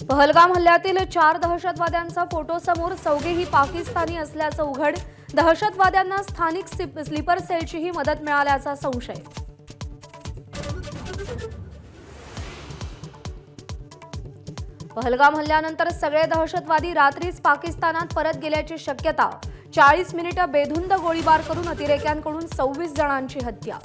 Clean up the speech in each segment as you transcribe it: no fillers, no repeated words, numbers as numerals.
पहलगाम हल्ल्यातील 4 दहशतवाद्यांचा फोटो समोर, चौघेही पाकिस्तानी असल्याचं उघड. दहशतवाद्यांना स्थानिक स्लीपर सेलचीही मदत मिळाल्याचा संशय. पहलगाम हल्ल्यानंतर सगळे दहशतवादी रात्रीच पाकिस्तानात परत गेल्याची शक्यता. 40 मिनिटं बेधुंद गोळीबार करून अतिरेक्यांकडून 26 जणांची हत्या.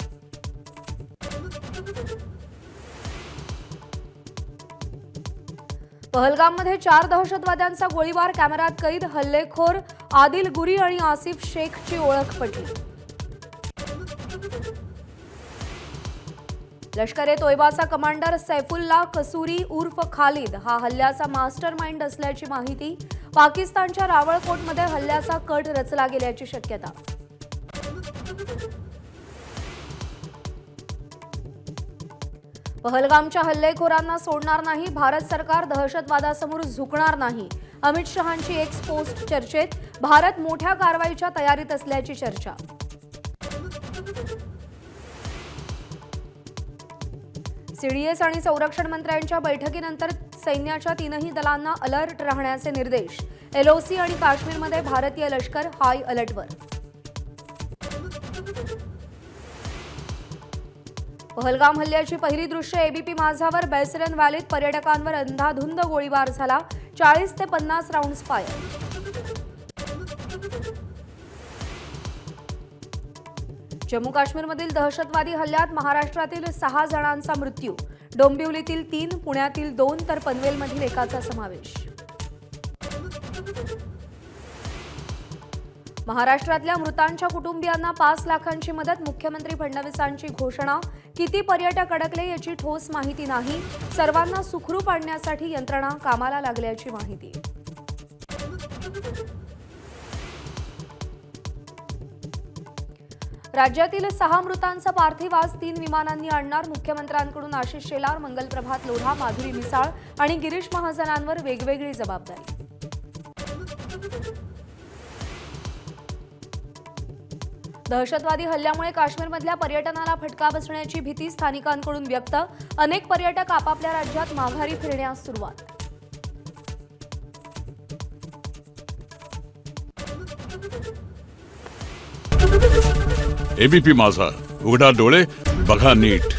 पहलगाममध्ये 4 दहशतवाद्यांचा गोळीबार, कॅमेऱ्यात कैद. हल्लेखोर आदिल गुरी आणि आसिफ शेखची ओळख पटली. लष्कर-ए-तोयबाचा कमांडर सैफुल्ला कसूरी उर्फ खालिद हा हल्ल्याचा मास्टरमाइंड असल्याची माहिती. पाकिस्तानच्या रावळकोटमध्ये हल्ल्याचा कट रचला गेल्याची शक्यता. पहलगामच्या हल्लेखोरांना सोडणार नाही, भारत सरकार दहशतवादासमोर झुकणार नाही. अमित शहांची एक्स पोस्ट चर्चेत. भारत मोठ्या कारवाईच्या तयारीत असल्याची चर्चा. सीडीएस आणि संरक्षण मंत्र्यांच्या बैठकीनंतर सैन्याच्या 3ही दलांना अलर्ट राहण्याचे निर्देश. एलओसी आणि काश्मीरमध्ये भारतीय लष्कर हाय अलर्टवर. पहलगाम हल्ल्याची पहिली दृश्य एबीपी माझावर. बैसरन व्हॅलीत पर्यटकांवर अंधाधुंद गोळीबार झाला. 40 ते 50 राऊंड्स फायर. जम्मू काश्मीरमधील दहशतवादी हल्ल्यात महाराष्ट्रातील 6 जणांचा मृत्यू. डोंबिवलीतील 3, पुण्यातील 2 तर पनवेलमधील एकाचा समावेश. महाराष्ट्रातल्या मृतांच्या कुटुंबियांना 5 लाखांची मदत. मुख्यमंत्री फडणवीसांची घोषणा. किती पर्यटक अडकले याची ठोस माहिती नाही. सर्वांना सुखरूप आणण्यासाठी यंत्रणा कामाला लागल्याची माहिती. राज्यातील 6 मृतांचा पार्थिव आज 3 विमानांनी आणणार. मुख्यमंत्र्यांकडून आशिष शेलार, मंगलप्रभात लोढा, माधुरी मिसाळ आणि गिरीश महाजनांवर वेगवेगळी जबाबदारी. दहशतवादी हल्ल्यामुळे काश्मीरमधल्या पर्यटनाला फटका बसण्याची भीती स्थानिकांकडून व्यक्त. अनेक पर्यटक आपापल्या राज्यात माघारी फिरण्यास सुरुवात. एबीपी माझा, उघडा डोळे बघा नीट.